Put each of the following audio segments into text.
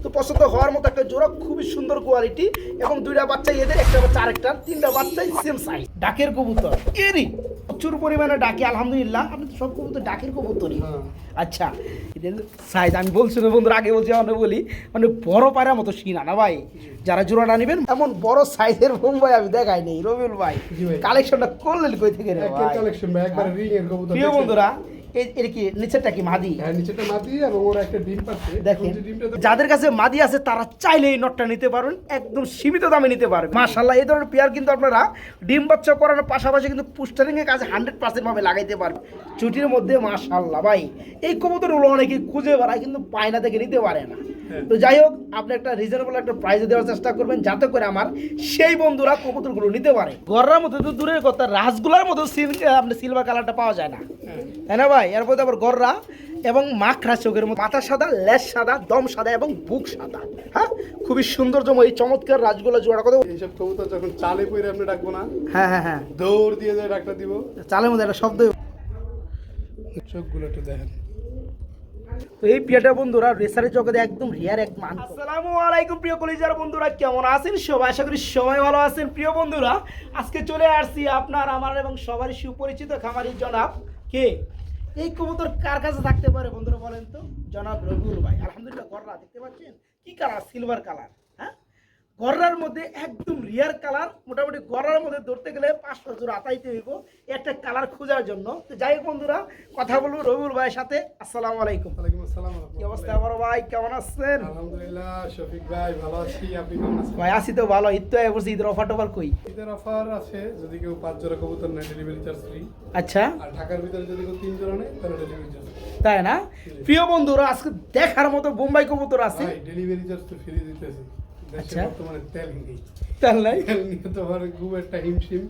তো পছন্দ হওয়ার মতো একটা জোড়া, খুবই সুন্দর কোয়ালিটি এবং দুইটা বাচ্চা এদের, একটা বাচ্চা আরেকটা, তিনটা বাচ্চাই সেম সাইজ। ডাকের কবুতর এরই প্রচুর পরিমাণে ডাকে, আলহামদুলিল্লাহ। আপনি তো সব কবুতর ডাকের কবুতরই। আচ্ছা, এদের সাইজ আমি বলছি না বন্ধুরা, আগে বলছি আমরা বলি, মানে বড় পায়রার মতো সিনা না ভাই। যারা জোড়াটা নেবেন এমন বড় সাইজের বোম্বাই আমি দেখাই নেই। রবিউল ভাই কালেকশনটা করলেন কই থেকে রে ভাই? কালেকশন ভাই, একবার রিং এর কবুতর। প্রিয় বন্ধুরা, এর কি নিচেরটা কি মাদি? হ্যাঁ, নিচেরটা মাদি এবং ওর একটা ডিম পাচ্ছে। দেখেন, যাদের কাছে মাদি আছে তারা চাইলে এই নটটা নিতে পারেন, একদম সীমিত দামে নিতে পারবেন। মাশাআল্লাহ, এই ধরনের পেয়ার কিন্তু আপনারা ডিম বাচ্চা করানোর পাশাপাশি কিন্তু পুস্টারিং এর কাছে 100% ভাবে লাগাইতে পারবেন ছুটির মধ্যে। মাশাআল্লাহ ভাই, এই কবুতরগুলো অনেকে খুঁজে বেড়ায় কিন্তু পায়না থেকে নিতে পারে না। তো যাই হোক, আপনি একটা রিজনেবল একটা প্রাইসে দেওয়ার চেষ্টা করবেন, যাতে করে আমার সেই বন্ধুরা কবুতরগুলো নিতে পারে। গররার মধ্যে তো দূরের কথা, রাসগুলার মতো আপনি সিলভার কালারটা পাওয়া যায় না, তাই না ভাই? এরপর আবার গররা এবং মাখরা চোখের মতো, মাথা সাদা, লেজ সাদা, দম সাদা এবং বুক সাদা। হ্যাঁ, খুবই সৌন্দর্যময় এই চমৎকার রাজগুলো জোড়া কথা। এইসব কবুতর যখন চালে পড়ে আপনি ডাকবো না, হ্যাঁ হ্যাঁ হ্যাঁ, দৌড় দিয়ে যায় ডাকটা দিব। চালের মধ্যে একটা শব্দ। চোখগুলো একটু দেখেন। তো এই পিয়াটা বন্ধুরা রেসারের জগতে একদম রিয়ার এক মান। আসসালামু আলাইকুম প্রিয় কলিজার বন্ধুরা, কেমন আছেন সবাই? আশা করি সবাই ভালো আছেন। প্রিয় বন্ধুরা, আজকে চলে আসছি আপনার, আমার এবং সবারই সুপরিচিত খামারি জনাব কে। এই কবুতর কার কাছে থাকতে পারে বন্ধুরা বলেন তো? জনাব রবিউল ভাই। আলহামদুলিল্লাহ, গররা দেখতে পাচ্ছেন কি কালার? Silver colour. হ্যাঁ, গররার মধ্যে একদম রিয়ার কালার। মোটামুটি গররার মধ্যে ধরতে গেলে 500 জোড়া আতাইতে হইব একটা কালার খোঁজার জন্য। তো যাই হোক বন্ধুরা, কথা বলবো রবিউল ভাইয়ের সাথে। আসসালামু আলাইকুম। ওয়ালাইকুম আসসালাম। কি অবস্থা বড় ভাই, কেমন আছেন? আলহামদুলিল্লাহ শফিক ভাই, ভালো আছি। আপনি কেমন আছেন? ভাই আছি তো ভালো। ঈদ তো বলছি, ঈদের অফার টফার কই? ঈদের অফার আছে, যদি কেউ 5 জোড়া কবুতর নেয় ডেলিভারি চার্জ ফ্রি। আচ্ছা, আর ঢাকার ভিতরে যদি কেউ 3 জোড়া নেয় তাহলে ডেলিভারি চার্জ। তাই না? প্রিয় বন্ধুরা, আজকে দেখার মতো বোম্বাই কবুতর আছে। ভাই ডেলিভারি চার্জ তো ফ্রি দিতেছি। দেশে আচ্ছা। বর্তমানে তেল নেই, তাই নাই? তেল নিয়ে তো আমার খুব একটা হিমশিম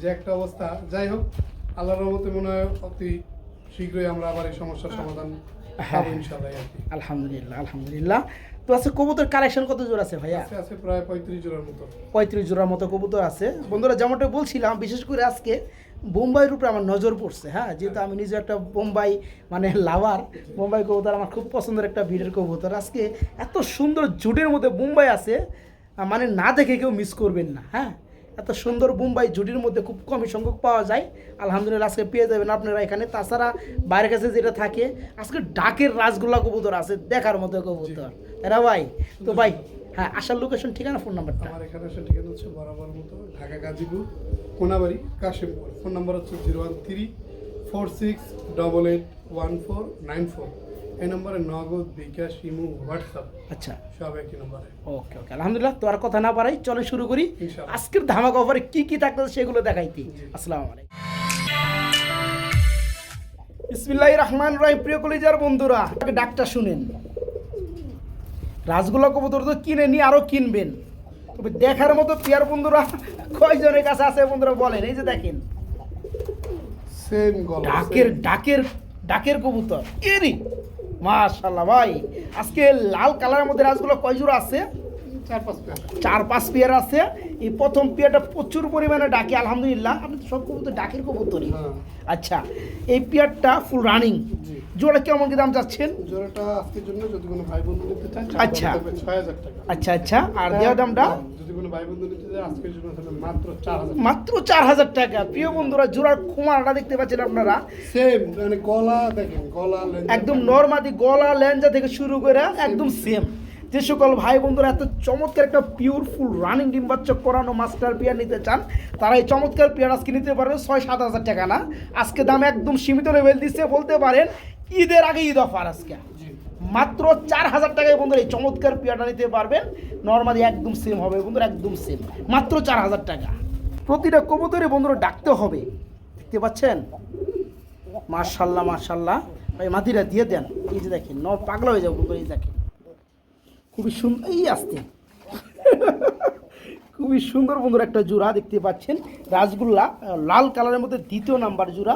যে একটা অবস্থা। যাই হোক, আল্লাহর রহমতে মনে হয় অতি শীঘ্রই আমরা আবার এই সমস্যার সমাধান পাবো ইনশাআল্লাহ আর কি। আলহামদুলিল্লাহ, আলহামদুলিল্লাহ। তো আছে কবুতর কালেকশন কত জোড়া আছে ভাইয়া? আছে প্রায় 35 জোড়ার মতো। 35 জোড়ার মতো কবুতর আছে বন্ধুরা। যেমনটা বলছিলাম, বিশেষ করে আজকে বোম্বাইয়ের উপরে আমার নজর পড়ছে। হ্যাঁ, যেহেতু আমি নিজে একটা বোম্বাই মানে লাভার, বোম্বাই কবুতর আমার খুব পছন্দের একটা ব্রিডের কবুতর। আজকে এত সুন্দর জুটের মধ্যে বোম্বাই আছে, মানে না দেখে কেউ মিস করবেন না। হ্যাঁ, এত সুন্দর বোম্বাই জুটির মধ্যে খুব কমই সংখ্যক পাওয়া যায়। আলহামদুলিল্লাহ, আজকে পেয়ে যাবেন আপনারা এখানে। তাছাড়া বাইরের কাছে যেটা থাকে, আজকে ডাকের রাজগোল্লা কবুতর আছে দেখার মতো কবুতর, এরা ভাই। তো ভাই, হ্যাঁ, আসার লোকেশন, ঠিকানা, ফোন নাম্বারটা। আমার এখানে আসলে ঠিকানা হচ্ছে বরাবর মতো ঢাকা গাজীপুর কোনাবাড়ি কাশিমপুর। ফোন নাম্বার হচ্ছে 01346881494। এই নম্বরে নগদ, বিকাশ, ইমো, হোয়াটসঅ্যাপ আচ্ছা, সব একই নম্বরে। ওকে ওকে, আলহামদুলিল্লাহ। তো আর কথা না বাড়াই, চলে শুরু করি। ইনশাআল্লাহ। আজকের ধামাকা অফারে কি কি থাকতেছে সেগুলো দেখাইতে। আসসালামু আলাইকুম। বিসমিল্লাহির রহমানির রহিম। প্রিয় কলিজার বন্ধুরা, ডাকটা শুনেন। রাজগোল্লা কবুতর তো কিনে নিয়ে আরো কিনবেন, তবে দেখার মতো পেয়ার বন্ধুরা কয়জনের কাছে আছে বন্ধুরা বলেন? এই যে দেখেন, সেম গলা, ডাকের ডাকের ডাকের কবুতর এরই। মাশাআল্লাহ ভাই, আজকে লাল কালারের মধ্যে রাজগোল্লা কয় জোড়া আছে? 4-5 পেয়ার। 4-5 পেয়ার আছে। এই প্রথম পেয়ারটা প্রচুর পরিমাণে ডাকে, আলহামদুলিল্লাহ। আপনি তো সব কবুতর ডাকের কবুতরই। হ্যাঁ। আচ্ছা, এই পেয়ারটা ফুল রানিং। জি। জোড়া কেমন কি দাম চাচ্ছেন? জোড়াটা আজকের জন্য যদি কোনো ভাই বন্ধু নিতে চান, আচ্ছা। 6000 টাকা। আচ্ছা আচ্ছা, আর দেওয়া দামটা? যদি কোনো ভাই বন্ধু নিতে চায় আজকের জন্য তাহলে মাত্র 4000। মাত্র 4000 টাকা। প্রিয় বন্ধুরা, জোড়ার খুমারটা দেখতে পাচ্ছেন আপনারা, সেম, মানে গলা দেখেন, গলা লেন্স একদম নরমাদি গলা লেঞ্জা থেকে শুরু করে একদম সেম। যে সকল ভাই বন্ধুরা এত চমৎকার একটা পিওর ফুল রানিং ডিম বাচ্চা করানো মাস্টার পেয়ার নিতে চান, তারা এই চমৎকার পেয়ার আজকে নিতে পারবেন 6-7 হাজার টাকা না। আজকে দাম একদম সীমিত লেভেল দিচ্ছে, বলতে পারেন ঈদের আগে ঈদ অফার। আজকে মাত্র 4000 টাকায় বন্ধুরা এই চমৎকার পেয়ারটা নিতে পারবেন। নর্মালি একদম সেম হবে বন্ধুরা, একদম সেম, মাত্র 4000 টাকা। প্রতিটা কবুতরে বন্ধুরা ডাকতে হবে, দেখতে পাচ্ছেন? মাশাল্লাহ মাশাল্লাহ ভাই, মাটিটা দিয়ে দেন। এই যে দেখেন, পাগলা হয়ে যাবো বন্ধুরা। এই দেখেন, খুবই সুন্দর, এই আসতে খুবই সুন্দর বন্ধুরা একটা জোড়া দেখতে পাচ্ছেন। রাজগোল্লা লাল কালারের মধ্যে দ্বিতীয় নাম্বার জোড়া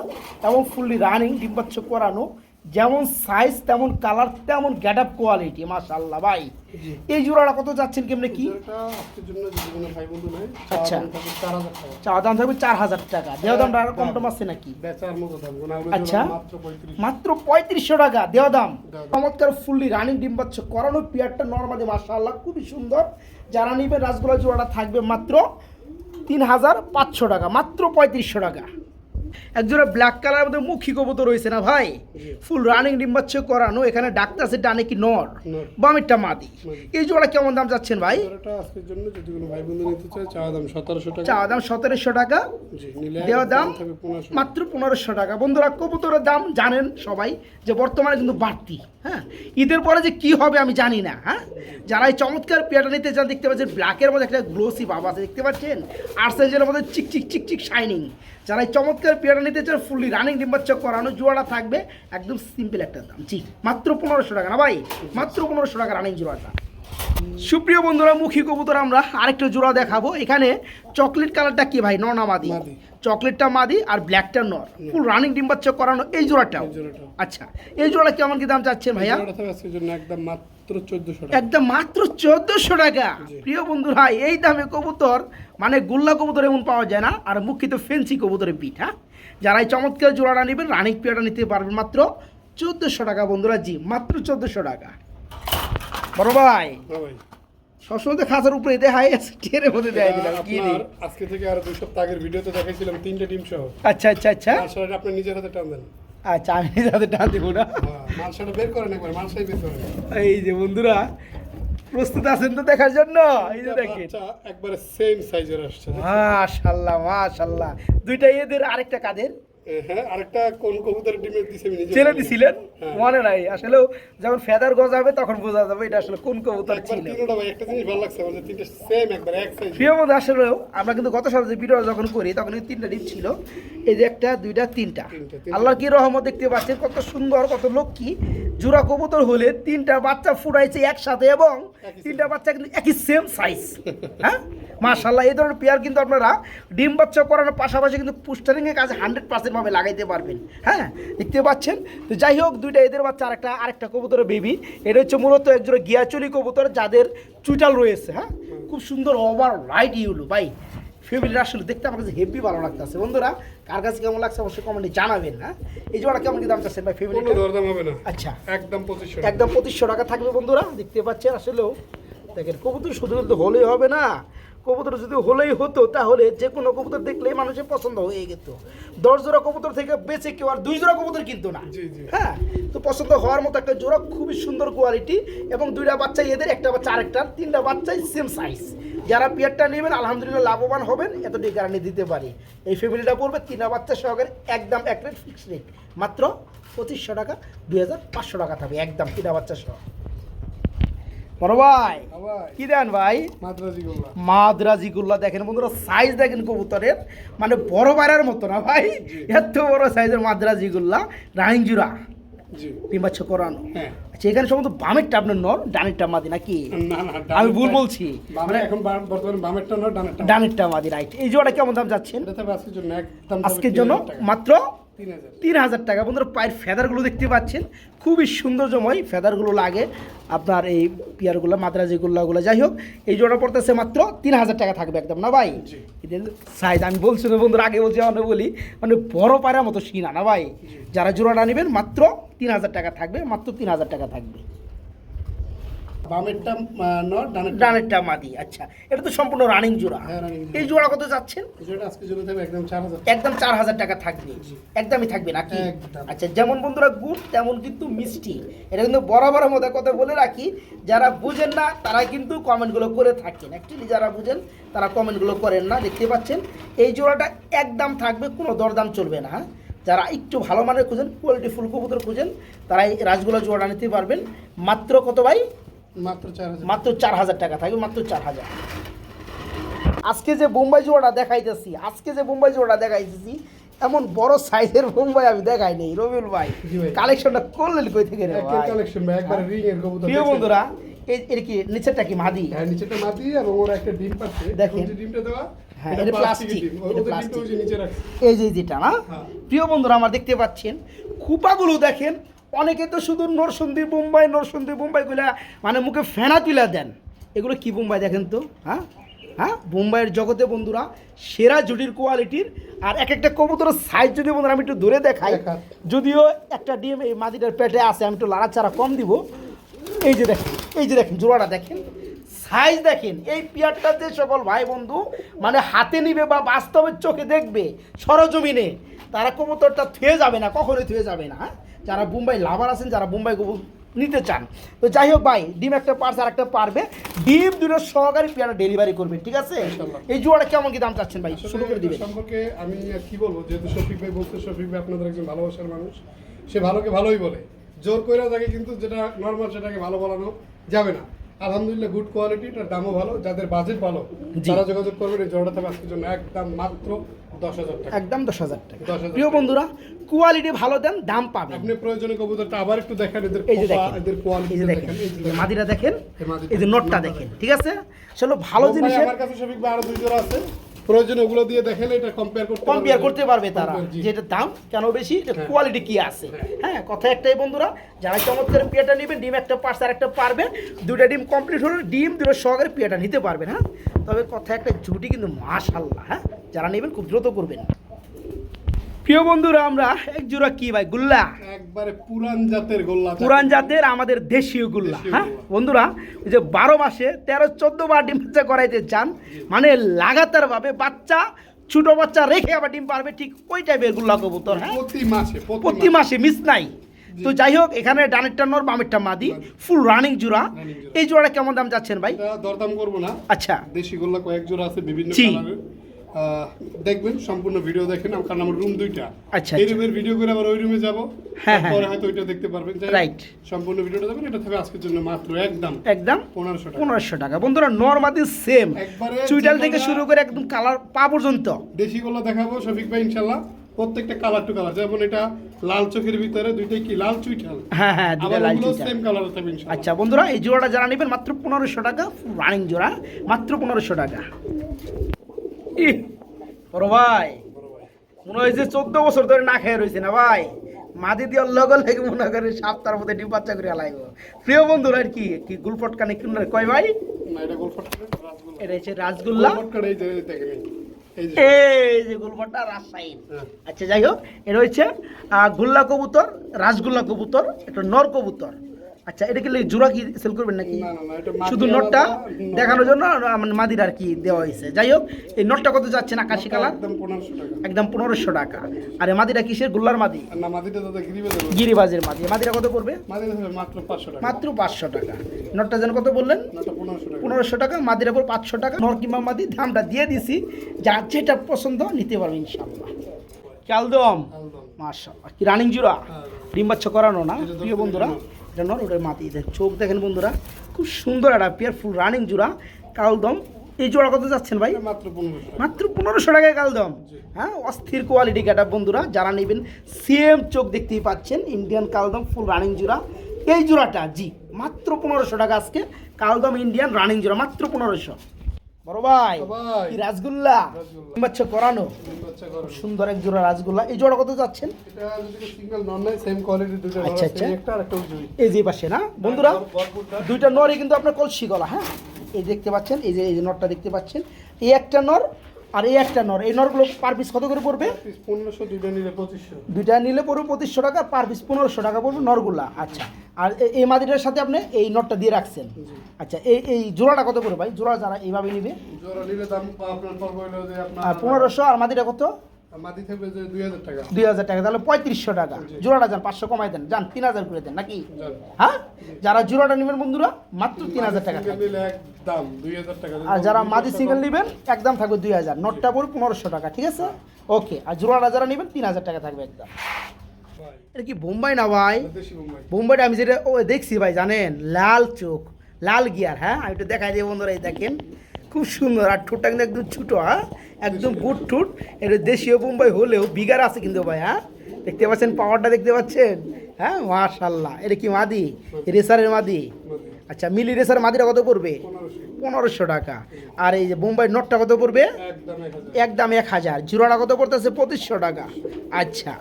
এবং ফুললি রানিং ডিম বাচ্চা করানো। যেমন সাইজ তেমন কালার তেমন গেট আপ কোয়ালিটি, মাশাআল্লাহ ভাই। জি। এই জোড়াটা কত যাচ্ছেন কেমনে কি? এটা আজকের জন্য যদি কোনো ভাই বন্ধু নাই, আচ্ছা। 4000 টাকা। চাওয়া দাম থাকবে 4000 টাকা। দেওয়া দামটা আরো কম টম আছে নাকি? বেচার মতো দাম গোনা আচ্ছা। মাত্র 35। মাত্র 3500 টাকা দেওয়া দাম। দেওয়া দাম। চমৎকার ফুললি রানিং ডিম বাচ্চা করানো পেয়ারটা নরমালি মাশাআল্লাহ খুবই সুন্দর। যারা নিবে রাসগোল্লা জোড়াটা থাকবে মাত্র 3500 টাকা, মাত্র 3500 টাকা। একজোড়া ব্ল্যাক কালারের মধ্যে মুখী কবুতর রয়েছে না ভাই, জি। ফুল রানিং ডিম বাচ্চা করানো। এখানে ডাক্তার আছে ডানে কি নর, নর। বামেরটা মাদি। মাদি। এই জোড়া কেমন দাম যাচ্ছেন ভাই? এটা আজকের জন্য যদি কোনো ভাই বন্ধু নিতে চায়, চাওয়া দাম 1700 টাকা। চাওয়া দাম 1700 টাকা, জি, নিলে দেওয়া দাম থাকবে 1500। মাত্র 1500 টাকা। বন্ধুরা কবুতরের দাম জানেন সবাই যে বর্তমানে কিন্তু বাড়তি। হ্যাঁ, ঈদের পরে যে কি হবে আমি জানি না। হ্যাঁ, যারা এই চমৎকার পেয়ারটা নিতে চান, দেখতে পাচ্ছেন ব্ল্যাকের মধ্যে একটা গ্লোসি ভাব আছে, দেখতে পাচ্ছেন আর সাইজের মধ্যে চিকচিক চিকচিক শাইনিং। যারা এই চমৎকার পেয়ারটা নিতে চান, ফুললি রানিং ডিম্বাচ্চক করানো, জোড়াটা থাকবে একদম সিম্পল একটা দাম। জি, মাত্র 1500 টাকা না ভাই, মাত্র 1500 টাকা রানিং জোড়াটা। সুপ্রিয় বন্ধুরা, মুখী কবুতর আমরা আরেকটা জোড়া দেখাবো। এখানে চকলেট কালারটা কি ভাই, নর না মাদি? মাদি। চকলেটটা মাদি আর ব্ল্যাকটা নর, ফুল রানিং ডিম বাচ্চা করানো এই জোড়াটাও। এই জোড়াটাও। আচ্ছা, এই জোড়া কেমন কি দাম চাচ্ছেন ভাইয়া? এটা থাকবে আজকের জন্য একদম মাত্র 1400 টাকা। একদম মাত্র 1400 টাকা। জি। প্রিয় বন্ধুরা, এই দামে কবুতর মানে গুল্লা কবুতর এমন পাওয়া যায় না, আর মুখিত ফেন্সি কবুতরের পিঠ। হ্যাঁ, যারা এই চমৎকার জোড়াটা নেবেন, রানিং পেয়ারটা নিতে পারবেন মাত্র 1400 টাকা বন্ধুরা। জি, মাত্র 1400 টাকা। বড় ভাই হ্যাঁ ভাই, সবসময় তো খাঁচার উপরে দেখাই আছে, টেরের মধ্যে দেখাই দিলাম কি রে? আপনার আজকে থেকে আরো 2 সপ্তাহ আগের ভিডিওতে দেখাইছিলাম 3টে ডিম সহ। আচ্ছা আচ্ছা আচ্ছা মালসাটা আপনি নিজের হাতে টান দেন। আচ্ছা, আমি যাতে টান দেবো না। হ্যাঁ, মালসাটা বের করেন একবার, মালসাই বের করেন। এই যে বন্ধুরা, প্রস্তুত আছেন তো দেখার জন্য? এই যে দেখেন, বাচ্চা একবারে সেম সাইজের আসছে। মাশাআল্লাহ মাশাআল্লাহ। দুইটা এদের, আরেকটা কাদের হ্যাঁ, আরেকটা কোন কবুতরের ডিমের দিছে আমি নিজে ছেলে দিছিলেন? হ্যাঁ। মনে নাই আসলেও, যখন ফেদার গজাবে তখন বোঝা যাবে এটা আসলে কোন কবুতর একবার ছিল। তিনটা ভাই, একটা জিনিস ভালো লাগছে আমার যে তিনটা সেম একবার এক সাইজ। প্রিয় বন্ধু, আসলেও আমরা কিন্তু গত সপ্তাহে ভিডিও যখন করি তখন কিন্তু 3টা ডিম ছিল। এই যে একটা, দুইটা, তিনটা। তিনটা। আল্লাহর কি রহমত, দেখতে পাচ্ছেন কত সুন্দর, কত লক্ষ্মী। জোড়া কবুতর হলে 3টা বাচ্চা ফুটাইছে একসাথে, এবং একই 3টা বাচ্চা কিন্তু একই সেম সাইজ। হ্যাঁ, মাশাআল্লাহ। এই ধরনের পেয়ার কিন্তু আপনারা ডিম বাচ্চা করানোর পাশাপাশি কিন্তু পুস্টারিংয়ের কাজে 100% ভাবে লাগাইতে পারবেন। হ্যাঁ, দেখতে পাচ্ছেন। তো যাই হোক, দুইটা এদের বাচ্চা, আরেকটা কবুতরের বেবি। এটা হচ্ছে মূলত একজোড়া গিয়াচুরি কবুতর যাদের চুইটাল রয়েছে। হ্যাঁ, খুব সুন্দর ওভার লাইট ইউলো ভাই। ফ্যামিলির আসলে দেখতে আমার কাছে হেভি ভালো লাগতেছে। বন্ধুরা, কার কাছে কেমন লাগছে অবশ্যই কমেন্টে জানাবেন। হ্যাঁ, এই জোড়া কেমন কি দাম চাচ্ছেন ভাই কোনো ফ্যামিলিটা? দরদাম হবে না, আচ্ছা, একদম 2500 টাকা। একদম 2500 টাকা থাকবে বন্ধুরা। দেখতে পাচ্ছেন আসলেও দেখেন, কবুতর শুধু কিন্তু হলেই হবে না, কবুতর যদি হলেই হতো তাহলে যে কোনো কবুতর দেখলেই মানুষের পছন্দ হয়ে যেত। 10 জোড়া কবুতর থেকে বেঁচে কেউ আর 2 জোড়া কবুতর কিনতো না। জি, জি। হ্যাঁ, তো পছন্দ হওয়ার মতো একটা জোড়া, খুবই সুন্দর কোয়ালিটি, এবং 2টা বাচ্চা এদের, একটা বাচ্চা আরেকটার, 3টা বাচ্চাই সেম সাইজ। যারা পেয়ারটা নেবেন আলহামদুলিল্লাহ লাভবান হবেন, এতটাই গ্যারান্টি দিতে পারি। এই ফ্যামিলিটা পড়বে 3টা বাচ্চা সহকারে একদম এক রেট, ফিক্স রেট মাত্র 2500 টাকা, 2500 টাকা থাকবে একদম 3টা বাচ্চা সহ। বড় ভাই আবার কি দেন ভাই? মাদ্রাজি গোল্লা। মাদ্রাজি গুল্লা দেখেন বন্ধুরা, সাইজ দেখেন কবুতরের, মানে বড় বাইরের মতো না ভাই, এত বড় সাইজের মাদ্রাজি গুল্লা, রানিং জুরা, জি। ডিম্বাচ্ছ করানো। হ্যাঁ। আচ্ছা, এখানে সম্ভবত বামেরটা আপনার নর, ডানেরটা মাদি নাকি? না না, আমি ভুল বলছি, মানে এখন বর্তমানে বামেরটা না ডানেরটা। ডানেরটা মাদি, রাইট। এই জোড়া কেমন দাম যাচ্ছেন এটা থাকবে আজকের জন্য একদম আজকের জন্য? মাত্র 3000। 3000 টাকা। বন্ধুরা, পায়ের ফেদারগুলো দেখতে পাচ্ছেন, খুবই সৌন্দর্যময় ফেদারগুলো লাগে আপনার এই পিয়ারগুলো, মাদ্রাজি গুল্লাগুলো। যাই হোক, এই জোড়া পড়তেছে মাত্র 3000 টাকা থাকবে একদম না ভাই? জি। এদের সাইজ আমি বলছি না বন্ধুরা, আগে বলছি আমরা বলি, মানে বড় পায়রার মতো সিনা না ভাই? যারা জোড়াটা নেবেন মাত্র 3000 টাকা থাকবে, মাত্র 3000 টাকা থাকবে। বামেরটা নর, ডানেরটা। ডানেরটা মাদি। আচ্ছা, এটা তো সম্পূর্ণ রানিং জোড়া। হ্যাঁ, running জোড়া। এই জোড়া কত যাচ্ছেন? যেটা আজকের জন্য থাকবে একদম 4000। একদম 4000 টাকা থাকবে, একদমই থাকবে নাকি? একদম। আচ্ছা, যেমন বন্ধুরা গুড় তেমন কিন্তু মিষ্টি, এটা কিন্তু বরাবর মতো কথা বলে রাখি, যারা বুঝেন না তারা কিন্তু কমেন্টগুলো করে থাকেন, অ্যাকচুয়ালি যারা বুঝেন তারা কমেন্টগুলো করেন না। দেখতে পাচ্ছেন এই জোড়াটা একদম থাকবে, কোনো দরদাম চলবে না। হ্যাঁ, যারা একটু ভালো মানের খুঁজেন, কোয়ালিটি ফুল কবুতর খুঁজেন, তারা এই রাজগোলা জোড়াটা নিতে পারবেন। মাত্র কত ভাই? মাত্র 4000। মাত্র 4000 টাকা থাকবে, মাত্র 4000। আজকে যে বোম্বাই জোড়াটা দেখাইতেছি, এমন বড় সাইজের বোম্বাই আমি দেখাই নেই। রবিউল ভাই, জি ভাই। কালেকশনটা করলেন কই থেকে রে একের ভাই? কালেকশন ভাই, একবার রিং এর কবুতর। প্রিয় দেখছেন? বন্ধুরা, এর কি নিচেরটা কি মাদি? হ্যাঁ, নিচেটা মাটি এবং ওর একটা ডিম পাচ্ছে। দেখেন। ওই যে ডিমটা দেওয়া, হ্যাঁ, এটা এটা প্লাস্টিকের plastic, ডিম। এটা ওদের ডিমটা plastic। ওই যে নিচে রাখছে। এই যে যেটা না, হ্যাঁ। প্রিয় বন্ধুরা আমার দেখতে পাচ্ছেন, খুপাগুলো দেখেন অনেকে তো শুধু নরসিংদী বোম্বাই গুলা মানে মুখে ফেনা তুলে দেন, এগুলো কি বোম্বাই দেখেন তো, হ্যাঁ হ্যাঁ বোম্বাইয়ের জগতে বন্ধুরা সেরা জুটির কোয়ালিটির। আর এক একটা কবুতরের সাইজ যদি বন্ধুরা আমি একটু ধরে দেখাই, যদিও একটা ডিম এই মাদিটার পেটে আছে, আমি একটু লাড়াচাড়া কম দিব। এই যে দেখেন জোড়াটা দেখেন, সাইজ দেখেন। এই পেয়ারটা যে সকল ভাই বন্ধু মানে হাতে নিবে বা বাস্তবের চোখে দেখবে সরজমিনে, তারা কবুতরটা থুয়ে যাবে না, কখনোই থুয়ে যাবে না। হ্যাঁ, যারা বোম্বাই লাভার আছেন, যারা বোম্বাই নিতে চান, তো যাই হোক ভাই, ডিম একটা পারছে আর একটা পারবে, ডিম দুটো সহকারী পেয়ারা ডেলিভারি করবে, ঠিক আছে? এই জোড়াটা কেমন কি দাম চাচ্ছেন ভাই, শুরু করে দিবেন। সম্পর্কে আমি আর কি বলবো, যেহেতু শফিক ভাই বলতে, শফিক ভাই আপনাদের একজন ভালোবাসার মানুষ, সে ভালোকে ভালোই বলে, জোর করে থাকে কিন্তু যেটা নর্মাল সেটাকে ভালো বলানো যাবে না। আলহামদুলিল্লাহ গুড কোয়ালিটি, তার দামও ভালো, যাদের বাজেট ভালো তারা যোগাযোগ করবেন। এই জোড়াটা থাকবে আজকের জন্য একদম মাত্র 10,000 টাকা, একদম 10,000 টাকা। 10,000 প্রিয় বন্ধুরা, কোয়ালিটি ভালো দেন, দাম পাবেন। আপনি প্রয়োজনে কবুতরটা আবার একটু দেখেন, এদের এই যে খোপা, দেখেন, এদের কোয়ালিটি এই যে দেখেন, দেখেন, এই যে মাদিরা দেখেন, মাদিটা, এই যে নটটা দেখেন, ঠিক আছে? চলো ভালো জিনিস, আমার কাছে শফিক ভাই আরো 2 জোড়া আছে, প্রয়োজনে ওগুলো দিয়ে দেখেন, এটা কম্পেয়ার করতে পারবে তারা, জি। যেটা দাম কেন বেশি, হ্যাঁ। কোয়ালিটি কি আছে। হ্যাঁ, কথা একটাই বন্ধুরা, যারা চমৎকার পিয়াটা নেবেন, ডিম একটা পার্স আর একটা পারবে, দুটা ডিম কমপ্লিট হলে ডিম দুটো সহকারে পিয়াটা নিতে পারবেন। হ্যাঁ, তবে কথা একটা জুটি কিন্তু মাশাআল্লাহ, হ্যাঁ যারা নেবেন খুব দ্রুত করবেন। প্রিয় বন্ধুরা, আমরা এক জোড়া কি ভাই গুল্লা, একবারে পুরান জাতের গোল্লা, পুরান জাতের আমাদের দেশীয় গুল্লা। দেশীয় হ্যাঁ গুল্লা। বন্ধুরা, ওই যে 12 মাসে 13-14 বার ডিম বাচ্চা করাইতে চান, মানে লাগাতার ভাবে বাচ্চা, ছোট বাচ্চা রেখে আবার ডিম পারবে, ঠিক ওই টাইপের গুল্লা কবুতর। হ্যাঁ, প্রতি মাসে মিস নাই। তো যাই হোক, এখানে ডানেরটা নর বামেরটা মাদি, ফুল রানিং জোড়া। এই জোড়াটা কেমন দাম যাচ্ছেন ভাই? এটা দরদাম করবো না, আচ্ছা, দেশি গোল্লা কয়েক জোড়া আছে বিভিন্ন জি। কালারের, দেখবেন সম্পূর্ণ ভিডিও দেখেন, কারণ আমার রুম 2টা, আচ্ছা, এই রুমের ভিডিও করে আবার ওই রুমে যাব, হ্যাঁ, পরে হয়তো ওইটা দেখতে পারবেন। রাইট, সম্পূর্ণ ভিডিওটা দেখবেন। এটা থাকবে আজকের জন্য মাত্র একদম 1500 টাকা। 1500 টাকা। বন্ধুরা, নরমাদি সেম, একবারে চুইটাল থেকে শুরু করে একদম কালার পা পর্যন্ত দেশি গোল্লা দেখাবো শফিক ভাই ইনশাআল্লাহ, প্রত্যেকটা কালার টু কালার, যেমন এটা লাল চোখের ভিতরে দুইটাই কি লাল চুইঠাল, হ্যাঁ হ্যাঁ, দুটো আবার লাল ওগুলো চুইটাল। সেম কালার থাকবে ইনশাআল্লাহ। আচ্ছা বন্ধুরা, এই জোড়াটা যারা নেবেন মাত্র 1500 টাকা, রানিং জোড়া, মাত্র 1500 টাকা। ই বড় ভাই, মনে হয়েছে 14 বছর ধরে না খেয়ে রয়েছে না ভাই, মাদি দিয়ে লগল লেগে মনে করে সপ্তাহের মধ্যে ডিম বাচ্চা করে আলাইব। প্রিয় বন্ধুরা, আর কি কি গুলপট কানে কিনার কয় ভাই, না এটা গোলফট রাসগোল্লা, এটা হচ্ছে রাসগোল্লা। গোলফট কানে এই যে দেখেন, এই যে গুলপটটা রাজশাহী। আচ্ছা যাই হোক, এটা হচ্ছে গুল্লা কবুতর, রাসগোল্লা কবুতর, একটা নর কবুতর। আচ্ছা, এটা কি জোড়া কি সেল করবেন নাকি? না না না, এটা শুধু নটটা দেখানোর জন্য মাদির আর কি দেওয়া হয়েছে। যাই হোক, এই নটটা কত যাচ্ছে না, আকাশি কালার, একদম 1500 টাকা, একদম 1500 টাকা। আর এই মাদিটা কিসের, গুল্লার মাদি, আর না মাদিটা দাদা গিরিবে দেবো, গিরিবাজের মাদি। মাদিটা কত পড়বে? মাদিটা হবে মাত্র 500 টাকা, মাত্র 500 টাকা। নটটা যেন কত বললেন? নাটা 1500 টাকা, 1500 টাকা। মাদির উপর 500 টাকা। নর কিংবা মাদি দামটা দিয়ে দিছি, যার যেটা পছন্দ নিতে পারবে ইনশাআল্লাহ। কালদম একদম মাশাআল্লাহ, কি রানিং জোড়া, ডিম বাচ্চা করানো না? এটা প্রিয় বন্ধুরা, এটা নর, ওটার মাটি, চোখ দেখেন বন্ধুরা, খুব সুন্দর একটা পেয়ার, ফুল রানিং জোড়া কালদম। এই জোড়া কত যাচ্ছেন ভাই? মাত্র 1500 টাকা, মাত্র 1500 টাকায় কালদম। হ্যাঁ, অস্থির কোয়ালিটি কাটা বন্ধুরা, যারা নেবেন সেম চোখ দেখতেই পাচ্ছেন, ইন্ডিয়ান কালদম ফুল রানিং জোড়া। এই জোড়াটা জি মাত্র 1500 টাকা আজকে, কালদম ইন্ডিয়ান রানিং জোড়া মাত্র 1500। বড় ভাই, ভাই। কি রাসগোল্লা, রাসগোল্লা। বাচ্চা করানো, বাচ্চা করো। সুন্দর এক জোড়া রাসগোল্লা। এই জোড়া কত যাচ্ছেন? এটা যদি সিঙ্গেল নন নাই, সেম কোয়ালিটি দুটো নর আচ্ছা, আছে, আচ্ছা। একটা আর একটা উজুই, এই যে পাশে না বন্ধুরা, ভরপুরটা। দুইটা নরই কিন্তু আপনার কলসি গলা। হ্যাঁ, এই দেখতে পাচ্ছেন, এই যে নরটা দেখতে পাচ্ছেন, এই একটা নর আর এই একটা নর। এই নরগুলো পার পিস কত করে পড়বে? 1500, দুইটা নিলে 2500, দুইটা নিলে পড়বে 2500 টাকা, পার পিস 1500 টাকা পড়বে নরগুলা। আচ্ছা, আর এই মাদিটার সাথে আপনি এই নটটা দিয়ে রাখছেন। আচ্ছা, এই জোড়াটা কত করে ভাই? জোড়া যারা এইভাবে নিবে জোড়া নিলে দাম আপনার পড়বে হলো যে আপনার 1500, আর মাদিটা কত? মাদি থাকবে যে 2000 টাকা, 2000 টাকা, তাহলে 3500 টাকা। জোড়াটা যান 500 কমাই দেন, যান 3000 করে দেন নাকি? জান। হ্যাঁ, যারা জোড়াটা নেবেন বন্ধুরা মাত্র 3000 টাকা সিঙ্গেল থাকবে। নিলে একদম 2000 টাকা, আর যারা মাদি সিঙ্গেল নেবেন একদম থাকবে 2000, নটটা পড়বে 1500 টাকা, ঠিক আছে? ওকে, আর জোড়াটা যারা নেবেন 3000 টাকা থাকবে একদম। ভাই এটা কি বোম্বাই না ভাই? দেশি বোম্বাই, বোম্বাইটা আমি যেটা দেখছি ভাই, জানেন, লাল চোখ, লাল গিয়ার। হ্যাঁ, আমি একটু দেখাই দিই বন্ধুরা, এই দেখেন খুব সুন্দর, আর ঠোঁটটা কিন্তু একদম ছোটো। হ্যাঁ, একদম গুড ঠোঁট। এটা দেশীয় বোম্বাই হলেও বিগার আছে কিন্তু ভাই। হ্যাঁ, দেখতে পাচ্ছেন পাওয়ারটা, দেখতে পাচ্ছেন? হ্যাঁ মাশাআল্লাহ। এটা কি মাদি, রেসারের মাদি? আচ্ছা, মিলি রেসার মাদিটা কত পড়বে? 1500 টাকা। আর এই যে বোম্বাই নটটা কত পড়বে? একদম 1000, একদম 1000। জোড়াটা কত পড়তেছে? 2500 টাকা। আচ্ছা,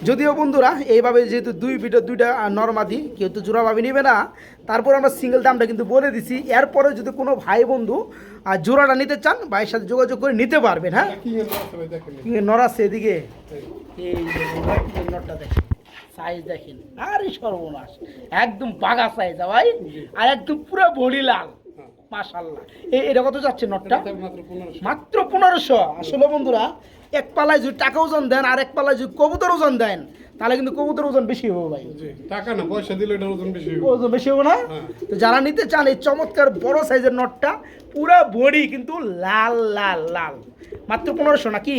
যদিও বন্ধুরা এইভাবে যেহেতু দুইটা নরমাদি কেউ তো জোড়াভাবে নেবে না, তারপর আমরা সিঙ্গেল দামটা কিন্তু বলে দিছি। এরপরে যদি কোনো ভাই বন্ধু জোড়াটা নিতে চান ভাইয়ের সাথে যোগাযোগ করে নিতে পারবেন। হ্যাঁ, কি আছে ভাই দেখেন, নর আছে এদিকে, এই যে নরটা দেখেন, সাইজ দেখেন, আরে সর্বনাশ, একদম বাঘা সাইজ ভাই, আর একদম পুরো বডি লাল, মাশাআল্লাহ। এটা কত যাচ্ছে নটটা? মাত্র 1500। মাত্র 1500। আসলে বন্ধুরা এক পালায় যদি টাকা ওজন দেন আর এক পালায় যদি কবুতর ওজন দেন তাহলে কিন্তু কবুতর ওজন বেশি হবে ভাই। জি, টাকা না পয়সা দিলে এটা ওজন বেশি হবে। ওজন বেশি হবে না? তো যারা নিতে চান এই চমৎকার বড় সাইজের নটটা, পুরো বডি কিন্তু লাল লাল লাল, মাত্র 1500 নাকি?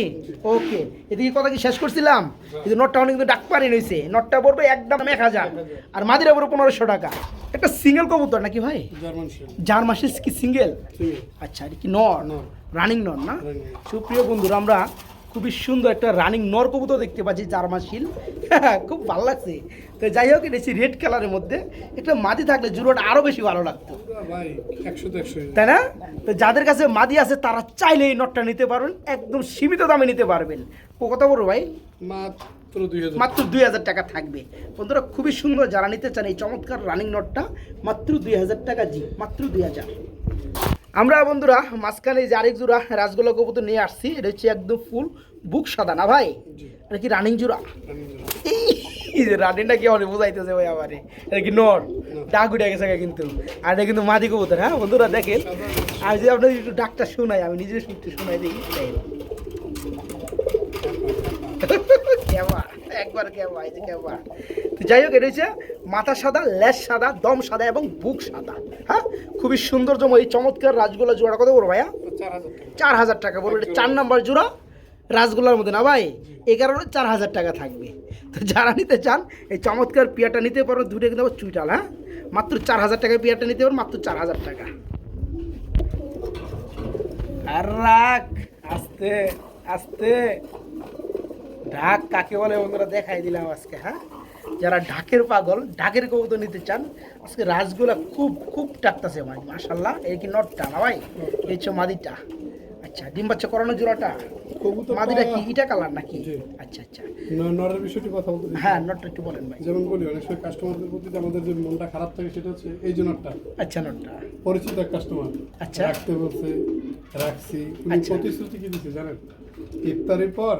ওকে, এদিকে কথা কি শেষ করছিলাম? এই যে নটটা অনেক কিন্তু ডাক পারি রয়েছে, নটটা পড়বে একদম 1000 আর মাদিরা পড়বে 1500 টাকা। একটা সিঙ্গেল কবুতর নাকি ভাই? German shade. জার্মাসি কি সিঙ্গেল? আচ্ছা, এটা কি নর? রানিং নর না? সুপ্রিয় বন্ধুরা, আমরা খুবই সুন্দর একটা রানিং নর কবুতর দেখতে পাচ্ছি জার্মাশিল, খুব ভালো লাগছে। তো যাই হোক, এটা রেড কালারের মধ্যে একটা মাদি থাকলে জুড়োটা আরও বেশি ভালো লাগতো ভাই, 100 তে 100, তাই না? তো যাদের কাছে মাদি আছে তারা চাইলে এই নটটা নিতে পারবেন, একদম সীমিত দামে নিতে পারবেন। কত বড় ভাই? মাত্র 2000। মাত্র 2000 টাকা থাকবে বন্ধুরা, খুবই সুন্দর। যারা নিতে চান এই চমৎকার রানিং নটটা মাত্র 2000 টাকা, জি মাত্র 2000। আমরা বন্ধুরা মাঝখানে যে আরেক জোড়া রাসগোল্লা কবুতর নিয়ে আসছি, এটা হচ্ছে একদম ফুল বুক সাদা না ভাই? এটা কি রানিং জোড়া? এই যে রানিংটা কি অনেক বোঝাইতেছে ভাই আমারে, এটা কি নর? ডাক উঠে গেছে কিন্তু, আর এটা কিন্তু মাদি কবুতর। হ্যাঁ বন্ধুরা দেখেন, আমি যদি আপনার একটু ডাকটা শোনাই, আমি নিজে শুনতে শোনাই দিই, একবার কেবা, এই যে কেবা। তো যাই হোক, এটা হচ্ছে মাথা সাদা, লেজ সাদা, দম সাদা এবং বুক সাদা। হ্যাঁ, খুবই সৌন্দর্যময় এই চমৎকার রাসগোল্লা জোড়া কত বড় ভাইয়া? 4000 টাকা বলবো। এটা 4 নম্বর জোড়া রাসগোল্লার মধ্যে না ভাই, এই কারণে 4000 টাকা থাকবে। তো যারা নিতে চান এই চমৎকার পিয়াটা নিতে পারো, দুটো কিন্তু চুইটাল। হ্যাঁ, মাত্র 4000 টাকায় পিয়াটা নিতে পারো, মাত্র 4000 টাকা। আর রাখ আস্তে আস্তে, ঢাক কাকে বলে বন্ধুরা দেখাই দিলাম আজকে। হ্যাঁ, যারা ঢাকের পাগল, ঢাকের কবুতর নিতে চান, আজকে রাসগোল্লা খুব খুব টাকতাছে ভাই, মাশাআল্লাহ। এই কি নটটা না ভাই? এই হচ্ছে মাদিটা। আচ্ছা, ডিম বাচ্চা করানো জোড়াটা, মাদিটা কি ইটা কালার নাকি? আচ্ছা আচ্ছা, নরের বিষয়টি কথা বলতে। হ্যাঁ, নটটা একটু বলেন ভাই। যেমন বলি, অনেক সময় কাস্টমারদের প্রতি আমাদের যে মনটা খারাপ থাকে সেটা হচ্ছে এই যে নটটা। আচ্ছা, নটটা পরিচিত এক কাস্টমার, আচ্ছা রাখতে বলছে, রাখছি। উনি আচ্ছা। প্রতিশ্রুতি কি দিচ্ছে জানেন? ইফতারের পর,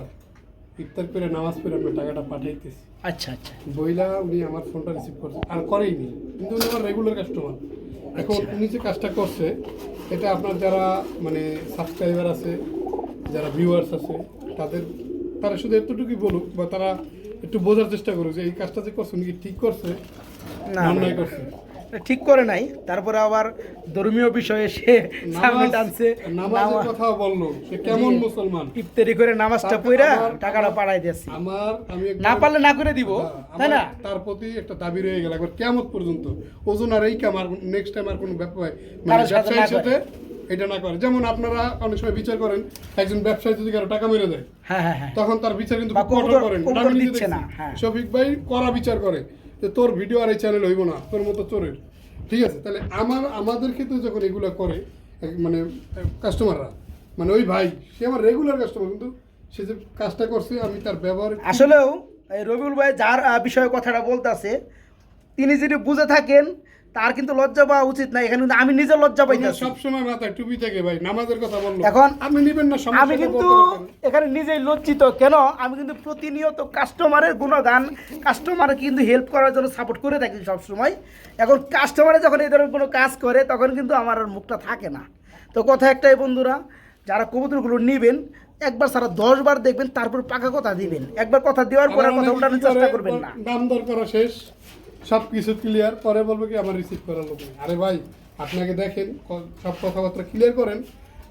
ইফতার করে নামাজ পড়ে আমরা টাকাটা পাঠাইতেছি। আচ্ছা আচ্ছা, বইলা উনি আমার ফোনটা রিসিভ করছে, আর করেইনি, কিন্তু উনি আমার রেগুলার কাস্টমার। এখন উনি যে কাজটা করছে, এটা আপনার যারা মানে সাবস্ক্রাইবার আছে, যারা ভিউয়ার্স আছে, তারা শুধু এতটুকুই বলুক, বা তারা একটু বোঝার চেষ্টা করুক যে এই কাজটা যে করছে উনি কি ঠিক করছে না না অন্যায় করছে। ঠিক করে নাই, তারপরে আবার ধর্মীয় বিষয়ে সে সামনে টানছে, নামাজের কথা বললো, সে কেমন মুসলমান? ইফতারি করে নামাজটা পড়া টাকাটা পাঠাই দিয়েছি। আমি না পারলে না করে দিব, তাই না? তার প্রতি একটা দাবি রয়ে গেল একবার কিয়ামত পর্যন্ত, ওজন আর এই কাম আর নেক্সট টাইম আর কোনো ব্যবসায়ীর সাথে এটা না করে। যেমন আপনারা অনেক সময় বিচার করেন, একজন ব্যবসায়ী যদি কারো টাকা মেরে দেয়, হ্যাঁ হ্যাঁ হ্যাঁ, তখন তার বিচার কিন্তু বা খুব কঠোর করেন। কবুতর আমি নিজে দিচ্ছে দেখছি, না, হ্যাঁ। শফিক ভাই কড়া বিচার করে যে তোর ভিডিও আর এই চ্যানেল হইব না, তোর মতো চোরের। ঠিক আছে, তাহলে আমাদের ক্ষেত্রে যখন এগুলো করে মানে কাস্টমাররা, মানে ওই ভাই সে আমার রেগুলার কাস্টমার, কিন্তু সে যে কাজটা করছে আমি তার ব্যবহার আসলেও এই রবিউল ভাই যার বিষয়ে কথাটা বলতেছে, তিনি যদি বুঝে থাকেন তার কিন্তু লজ্জা পাওয়া উচিত না। এখানে কিন্তু আমি নিজে লজ্জা পাই না। সবসময় মাথায় টুপি থাকে ভাই, নামাজের কথা বললো, এখন আপনি নিবেন না, আমি কিন্তু এখানে নিজেই লজ্জিত। কেন? আমি কিন্তু প্রতিনিয়ত কাস্টমারের গুণগান, কাস্টমার কিন্তু হেল্প করার জন্য সাপোর্ট করে থাকি সবসময়। এখন কাস্টমারে যখন এই ধরনের কোনো কাজ করে তখন কিন্তু আমার আর মুখটা থাকে না। তো কথা একটাই বন্ধুরা, যারা কবুতরগুলো নেবেন একবার সারা 10 বার দেখবেন, তারপর পাকা কথা দিবেন। একবার কথা দেওয়ার পরে কথা উঠানোর চেষ্টা করবেন না। দাম দর করা শেষ, সব কিছু ক্লিয়ার, পরে বলবো কি আমার রিসিভ করার লোক নেই। আরে ভাই, আপনাকে দেখেন সব কথাবার্তা ক্লিয়ার করেন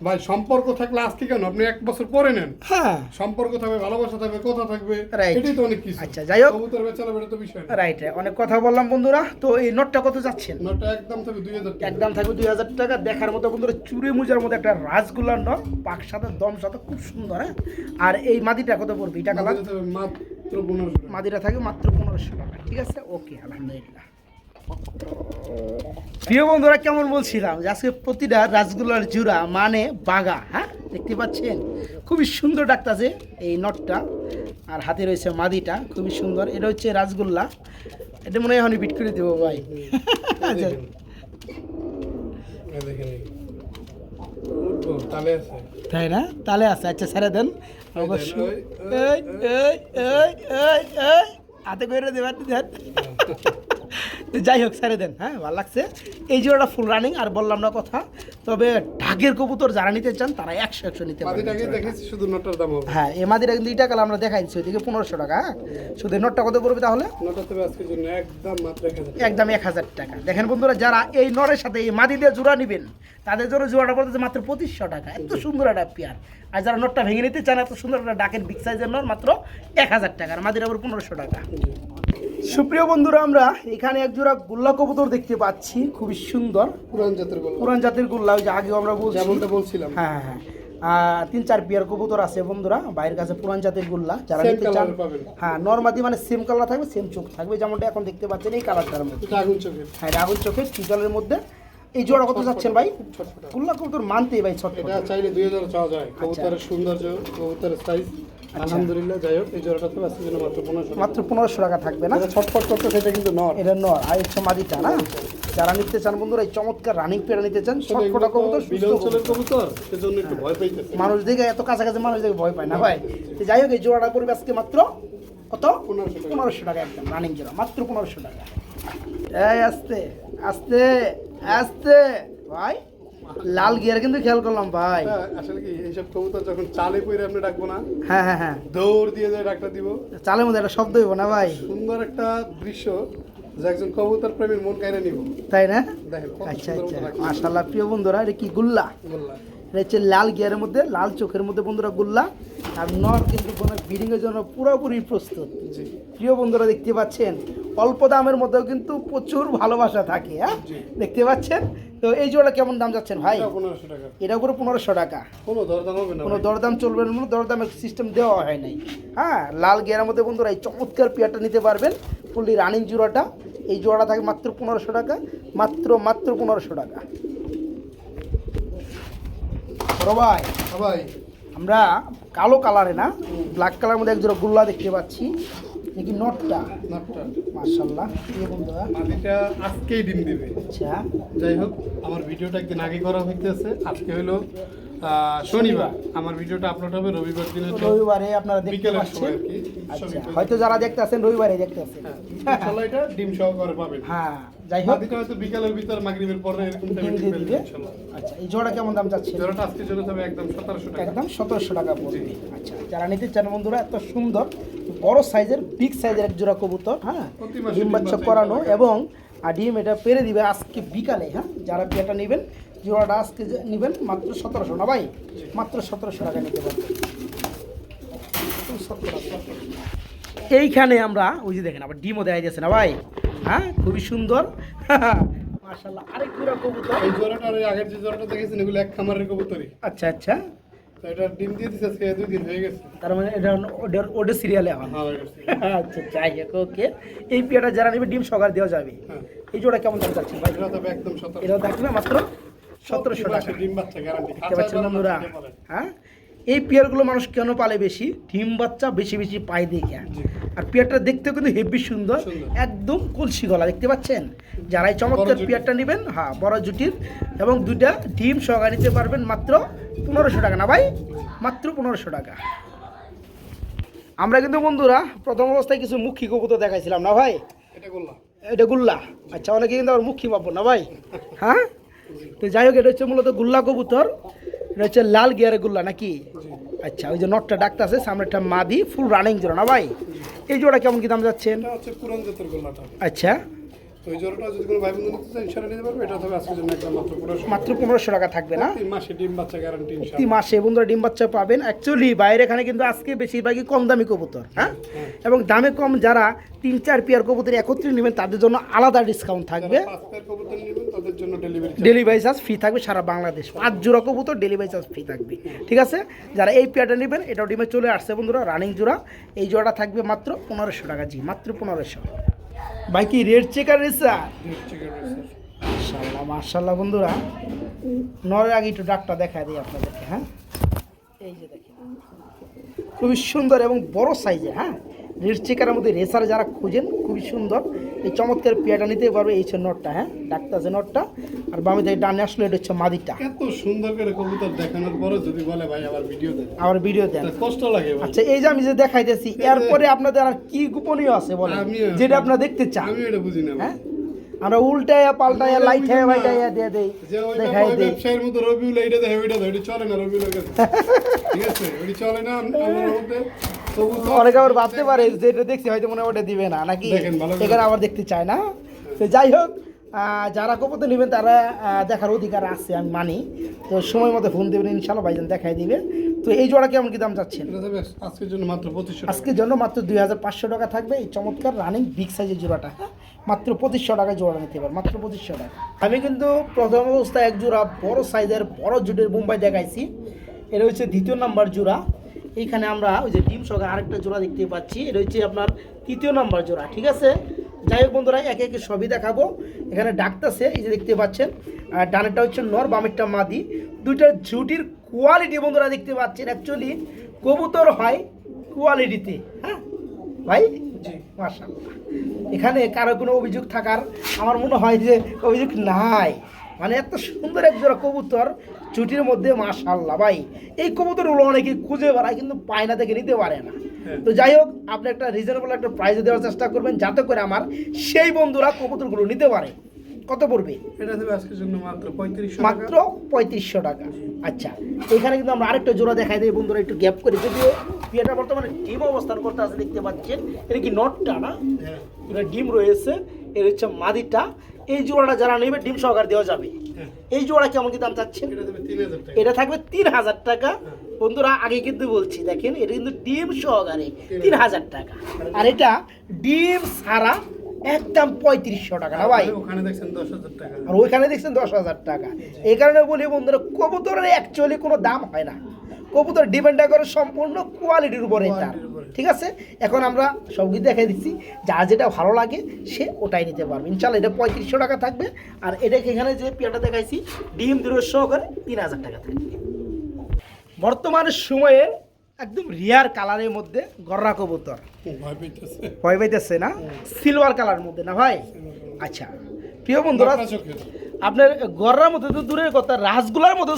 ভাই। সম্পর্ক থাকলে আজকে কেন, আপনি 1 বছর পরে নেন, হ্যাঁ, সম্পর্ক থাকবে, ভালোবাসা থাকবে, কথা থাকবে, Right. এটাই তো অনেক কিছু। আচ্ছা, যাই হোক, কবুতর বেচারা বেটা তো বিষয় না। রাইট, অনেক কথা বললাম বন্ধুরা। তো এই নোটটা কত যাচ্ছেন? নটা একদম থাকবে 2000 টাকা। একদম থাকবে 2000 টাকা। দেখার মতো বন্ধুরা, চুড়ে মুজার মধ্যে একটা রাসগোল্লার নট, পাক সাদা, দম সাদা, খুব সুন্দর। হ্যাঁ, আর এই মাদিটা কত পড়বে? এটা কালার মাত্র 1500 টাকা। মাদিটা থাকবে মাত্র 1500 টাকা। ঠিক আছে, ওকে, আলহামদুলিল্লাহ। প্রিয় বন্ধুরা, কেমন বলছিলাম যে আজকে প্রতিটা রাসগোল্লার জোড়া মানে বাগা। হ্যাঁ, দেখতে পাচ্ছেন খুবই সুন্দর ডাকতেছে এই নটটা। আর হাতে রয়েছে মাদিটা, খুবই সুন্দর। এটা হচ্ছে রাসগোল্লা, এটা মনে হয় বিট করে দেবো ভাই। আচ্ছা, তালে আছে তাই না? তাহলে আছে, আচ্ছা ছেড়ে দেন অবশ্যই। এই এই এই এই এই হাতে করে দেবেন, দেন। তো যাই হোক ছেড়ে দেন, হ্যাঁ ভালো লাগছে। এই জোড়াটা ফুল রানিং, আর বললাম না কথা। তবে ঢাকের কবুতর যারা নিতে চান তারা 100 নিতে পারবেন। মাদিটাকে দেখেছি, শুধু নটার দাম হবে। হ্যাঁ এই মাদিটা কিন্তু দুইটা কালার আমরা দেখাই দিচ্ছি, ওইদিকে 1500 টাকা। হ্যাঁ শুধু এই নটটা কত পড়বে তাহলে? নটার তবে আজকের জন্য একদম মাত্র 1000 একদম 1000 টাকা। দেখেন বন্ধুরা, যারা এই নরের সাথে এই মাদি দিয়ে জোড়া নেবেন তাদের জন্য জোড়াটা পড়তেছে মাত্র 2500 টাকা। এত সুন্দর একটা পেয়ার। আর যারা নটটা ভেঙে নিতে চান এত সুন্দর একটা ডাকের বিগ সাইজের নর, মাত্র 1000 টাকা। আর মাদির আবার 1500 টাকা। সুপ্রিয় বন্ধুরা, আমরা এখানে এক জোড়া গোল্লা কবুতর দেখতে পাচ্ছি, খুবই সুন্দর পুরান জাতের গল্প, পুরান জাতের গোল্লা। ওই যে আগেও আমরা বলছি, যেমনটা বলছিলাম। হ্যাঁ হ্যাঁ 3-4 পেয়ার কবুতর আছে বন্ধুরা বাইরের কাছে, পুরান জাতের গোল্লা যারা Same নিতে চান। colour পাবেন। হ্যাঁ নরমাদি মানে সেম কালার থাকবে, সেম চোখ থাকবে, যেমনটা এখন দেখতে পাচ্ছেন এই কালারটার মধ্যে। এটা আগুন চোখের। হ্যাঁ আগুন চোখের চিতলের মধ্যে। এই জোড়া কত যাচ্ছেন ভাই? ছটফটা। গোল্লা কবুতর মানতেই ভাই ছোট। এটা চাইলে 2000 চাওয়া যায়। কবুতরের সৌন্দর্য, কবুতরের সাইজ, আলহামদুলিল্লাহ। যাই হোক, এই জোড়াটা তো আজকের জন্য মাত্র 1500 মাত্র 1500 টাকা থাকবে না? এটা ছটফট করতে, সেটা কিন্তু নর। এটা নর, আর হচ্ছে মাদিটা না। যারা নিতে চান বন্ধুরা, এই চমৎকার রানিং পেয়ারা নিতে চান, ছটফটা কবুতর, সুস্থ বিলে অঞ্চলের কবুতর। কবুতর, সেজন্য একটু ভয় পাইতেছে। মানুষ দেখে এত কাছাকাছি মানুষ দেখে ভয় পায় না ভাই। তো যাই হোক, এই জোড়াটা করবে আজকে মাত্র কত? 1500 টাকা। একদম রানিং জোড়া, মাত্র 1500 টাকা। এই আস্তে আস্তে আস্তে ভাই, লাল গিয়ার কিন্তু খেয়াল করলাম ভাই। এটা আসলে কি, এইসব কবুতর যখন চালে পইরে আপনি ডাকবো না, হ্যাঁ হ্যাঁ হ্যাঁ, দৌড় দিয়ে যায় ডাকটা দিব। চালের মধ্যে একটা শব্দ হইব না ভাই, সুন্দর একটা দৃশ্য, যে একজন কবুতর প্রেমীর মন কাইরে নিব। তাই না? দেখেন কত আচ্ছা সুন্দর আচ্ছা, মতো রাখছে। মাশাআল্লাহ। প্রিয় বন্ধুরা, এটা কি গুল্লা? বললাম এটা হচ্ছে লাল গিয়ারের মধ্যে, লাল চোখের মধ্যে বন্ধুরা গুল্লা। আর নর কিন্তু কোনো ব্রিডিংয়ের জন্য পুরোপুরি প্রস্তুত। জি। প্রিয় বন্ধুরা দেখতে পাচ্ছেন, অল্প দামের মধ্যেও কিন্তু প্রচুর ভালোবাসা থাকে। হ্যাঁ জি। দেখতে পাচ্ছেন। তো এই জোড়া কেমন দাম যাচ্ছেন ভাই? এটা 1500 টাকা। এটা করে 1500 টাকা। কোনো দরদাম হবে না কোনো ভাই। দরদাম চলবে না, দরদামের সিস্টেম দেওয়া হয় নাই। হ্যাঁ লাল গিয়ারের মধ্যে বন্ধুরা এই চমৎকার পেয়ারটা নিতে পারবেন, ফুললি রানিং জোড়াটা। এই জোড়াটা থাকে মাত্র 1500 টাকা, মাত্র 1500 টাকা। বড় ভাই, ভাই আমরা কালো কালারে না, ব্ল্যাক কালার মধ্যে এক জোড়া গুল্লা দেখতে পাচ্ছি। দেখি নটটা, নাপটা মাশাআল্লাহ। প্রিয় বন্ধুরা, মাদিটা আজকেই ডিম দিবে। আচ্ছা যাই হোক, আমার ভিডিওটা একদিন আগে করা হইতেছে। আজকে হলো শনিবার, আমার ভিডিওটা আপলোড হবে রবিবার দিনে। রবিবারে আপনারা দেখতে বিকেলের পাচ্ছেন। সময় আর কি। আচ্ছা, হয়তো যারা দেখতে আছেন রবিবারে দেখতে আছেন। ইনশাআল্লাহ এটা ডিম সহকারে পাবেন। হ্যাঁ যাই হোক, মাদিটা হয়তো বিকেলের ভিতর, মাগরিবের পরে এরকম ডিম টাইমে দিয়ে ডিম দিবে। ইনশাআল্লাহ। আচ্ছা, এই জোড়া কেমন দাম যাচ্ছে? জোড়াটা আজকের জন্য তবে একদম 1700 টাকা। একদম 1700 টাকা পড়বে। আচ্ছা, যারা নিতে চান বন্ধুরা, এত সুন্দর বড় সাইজের, বিগ সাইজের এক জোড়া কবুতর। হ্যাঁ প্রতি মাসে ডিম ডিম বাচ্চা বাচ্চা করানো, দিতে এবং ডিম এটা পেরে দিবে আজকে বিকালে। হ্যাঁ যারা পেয়ারটা নেবেন, জোড়াটা আজকে নেবেন মাত্র 1700 না ভাই, মাত্র 1700 টাকা নিতে পারবেন। 1700 টাকা। এইখানে আমরা ওই যে দেখেন আবার ডিমও দেখা যাচ্ছে না ভাই। হ্যাঁ খুবই সুন্দর। মাশাআল্লাহ, আরেক জোড়া কবুতর। এই জোড়াটা আর এই আগের যে জোড়াটা দেখেছেন, এগুলো এক খামারের কবুতরই। আচ্ছা আচ্ছা, তো এটা ডিম দিয়ে দিচ্ছে আজকে 2 দিন হয়ে গেছে। তার মানে এটা ওডে সিরিয়ালে এখন। হ্যাঁ, হয়ে গেছে। আচ্ছা যাই হোক, ওকে। এই পেয়ারটা যারা নেবে ডিম সকাল দেওয়া যাবে। হ্যাঁ। এই জোড়া কেমন দাম চাচ্ছেন ভাই? এটা তবে একদম 1700। এটা থাকবে মাত্র 1700 টাকা। ডিম বাচ্চা গ্যারান্টি। দেখতে পাচ্ছেন বন্ধুরা, হ্যাঁ এই পেয়ারগুলো মানুষ কেন পালে বেশি? ডিম বাচ্চা বেশি বেশি পায় দেখে। আর পেয়ারটা দেখতেও কিন্তু হেভি সুন্দর, একদম কলসি গলা। দেখতে পাচ্ছেন, যারা এই চমৎকার পেয়ারটা নেবেন, হ্যাঁ বড় জুটির, এবং দুইটা ডিম সহকারে নিতে পারবেন মাত্র 1500 টাকা না ভাই, মাত্র 1500 টাকা। আমরা কিন্তু বন্ধুরা প্রথম অবস্থায় কিছু মুখী কবুতর দেখাইছিলাম না ভাই? এটা করলাম। এটা গুল্লা। আচ্ছা, অনেকে কিন্তু আবার মুখী পাবো না ভাই। হ্যাঁ তো যাই হোক, এটা হচ্ছে মূলত গুল্লা কবুতর। এটা হচ্ছে লাল গিয়ারের গুল্লা নাকি? আচ্ছা, ওই যে নটটা ডাকতে আছে, সামনে একটা মাদি, ফুল রানিং জোড়া না ভাই? এই জোড়া কেমন কি দাম যাচ্ছেন? এটা হচ্ছে পুরান জাতের গোল্লাটা। আচ্ছা, তো এই জোড়াটা যদি কোনো ভাই বন্ধু নিতে চায় ইনশাআল্লাহ নিতে পারবে। এটা তবে আজকের জন্য একদম মাত্র 1500। মাত্র 1500 টাকা থাকবে না? 3 মাসে ডিম বাচ্চা গ্যারান্টি প্রতি ইনশাআল্লাহ। মাসে বন্ধুরা ডিম বাচ্চা পাবেন। অ্যাকচুয়ালি বাইরে এখানে কিন্তু আজকে বেশিরভাগই কম দামি কবুতর। হ্যাঁ এবং দামে কম, যারা 3-4 পেয়ার কবুতর একত্রে নেবেন তাদের জন্য আলাদা ডিসকাউন্ট থাকবে। যারা 5 পেয়ার কবুতর নেবেন তাদের জন্য ডেলিভারি ডেলিভারি চার্জ ফ্রি থাকবে সারা বাংলাদেশ। 5 জোড়া কবুতর ডেলিভারি চার্জ ফ্রি থাকবে। ঠিক আছে, যারা এই পেয়ারটা নেবেন, এটাও ডিমে চলে আসছে বন্ধুরা, রানিং জোড়া। এই জোড়াটা থাকবে মাত্র 1500 টাকা। জি মাত্র 1500। ভাই কি রেড চেকার রেসার? মাশাআল্লাহ মাশাআল্লাহ বন্ধুরা, নরের আগে একটু ডাকটা দেখা দিই আপনাদেরকে। হ্যাঁ এই যে দেখেন খুবই সুন্দর এবং বড় সাইজে, হ্যাঁ রেড চেকারের মধ্যে রেসার যারা খুঁজেন খুবই সুন্দর এই চমৎকার পেয়ারটা নিতে পারবে। এই হচ্ছে নটটা, হ্যাঁ ডাক্তার আছে নটটা, আর বামে থেকে ডানে আসলে এটা হচ্ছে মাদিটা। এত সুন্দর করে কবুতর দেখানোর পরে যদি বলে ভাই আবার ভিডিও দেন, আমার ভিডিও দেন, তা কষ্ট লাগে ভাই। আচ্ছা এই যে আমি যে দেখাইতেছি এরপরে আপনাদের আর কি গোপনীয় আছে বলেন যেটা আপনারা দেখতে চান? আমি এটা বুঝি না ভাই। হ্যাঁ আমরা উল্টায়া পাল্টায়া লাইটায়া বাইটায়া দিয়ে দেই, যে ওই দেখাই দেই। ব্যবসায়ের মতো রবিউল এইটা দেখে ওইটা দেখে, ওইটা চলে না রবিউলের কাছে। ঠিক আছে, ওইটা চলে না আমার মধ্যে। অনেকে আবার ভাবতে পারে যে এটা দেখছি হয়তো মনে হয় ওটা দিবে না নাকি, দেখেন ভালো করে। এখানে আবার দেখতে চায় না। তো যাই হোক যারা কবুতর নেবেন তারা দেখার অধিকার আছে আমি মানি। তো সময় মতো ফোন দেবেন, ইনশাল্লাহ ভাইজান দেখাই দিবে। তো এই জোড়া কেমন কি দাম চাচ্ছেন? এটা দেবে আজকের জন্য মাত্র 2500 টাকা। আজকের জন্য মাত্র 2500 টাকা থাকবে এই চমৎকার রানিং বিগ সাইজের জোড়াটা, হ্যাঁ মাত্র 2500 টাকায় জোড়া নিতে পারবেন, মাত্র 2500 টাকা। আমি কিন্তু প্রথম অবস্থায় এক জোড়া বড় সাইজের বড় জুটের বোম্বাই দেখাইছি, এটা হচ্ছে দ্বিতীয় নাম্বার জোড়া। এইখানে আমরা ওই যে ডিম সহকারে আরেকটা জোড়া দেখতে পাচ্ছি, এটা হচ্ছে আপনার তৃতীয় নাম্বার জোড়া। ঠিক আছে, যাই হোক বন্ধুরা একে একে সবই দেখাবো। এখানে ডাকতেছে এই যে দেখতে পাচ্ছেন, আর ডানেরটা হচ্ছে নর, বামেরটা মাদি। দুইটার ঝুটির কোয়ালিটি বন্ধুরা দেখতে পাচ্ছেন, অ্যাকচুয়ালি কবুতর হয় কোয়ালিটিতে, হ্যাঁ ভাই জি মাশাআল্লাহ। এখানে কারো কোনো অভিযোগ থাকার আমার মনে হয় যে অভিযোগ নাই, মানে এত সুন্দর এক জোড়া কবুতর ছুটির মধ্যে মাশাআল্লাহ ভাই। এই কবুতরগুলো অনেকে খুঁজে বেড়ায় কিন্তু পায়না থেকে নিতে পারে না। তো যাই হোক আপনি একটা রিজনেবল একটা প্রাইসে দেওয়ার চেষ্টা করবেন যাতে করে আমার সেই বন্ধুরা কবুতরগুলো নিতে পারে। কত পড়বে? এটা দেবে আজকের জন্য মাত্র 3500 টাকা। মাত্র 3500 টাকা। আচ্ছা এখানে কিন্তু আমরা আরেকটা জোড়া দেখাই দিই বন্ধুরা, একটু গ্যাপ করে, যদিও বিয়েটা বর্তমানে ডিম অবস্থান করতে আছে দেখতে পাচ্ছেন। এটা কি নটটা না? হ্যাঁ এটা ডিম রয়েছে, এর হচ্ছে মাদিটা। এই জোড়াটা যারা নেবে ডিম সহকারে দেওয়া যাবে। এই জোড়া কেমন কি দাম চাচ্ছেন? এটা দেবে 3000 টাকা। এটা থাকবে 3000 টাকা। বন্ধুরা আগে কিন্তু বলছি দেখেন এটা কিন্তু ডিম সহকারে 3000 টাকা, আর এটা ডিম ছাড়া একদম 3500 টাকা না ভাই। ওখানে দেখছেন 10000 টাকা, আর ওইখানে দেখছেন 10,000 টাকা। এই কারণে বলি বন্ধুরা কবুতরের অ্যাকচুয়ালি কোনো দাম হয় না, কবুতর ডিপেন্ড করে সম্পূর্ণ কোয়ালিটির উপরে তার। ঠিক আছে, এখন আমরা সব কিছু দেখাই দিচ্ছি, যার যেটা ভালো লাগে সে ওটাই নিতে পারবে ইনশাল্লাহ। এটা 3500 টাকা থাকবে, আর এটাকে এখানে যে পেয়ারটা দেখাইছি ডিম দিরো সহকারে 3000 টাকা থাকবে। বর্তমান সময়ে একদম রিয়ার কালারের মধ্যে গররা কবুতর, ভয় পেতেছে। ভয় পাইতেছে না? সিলভার কালারের মধ্যে না ভাই? আচ্ছা প্রিয় বন্ধুরা আপনার গররার মধ্যে তো দূরের কথা, রাসগুলার মধ্যে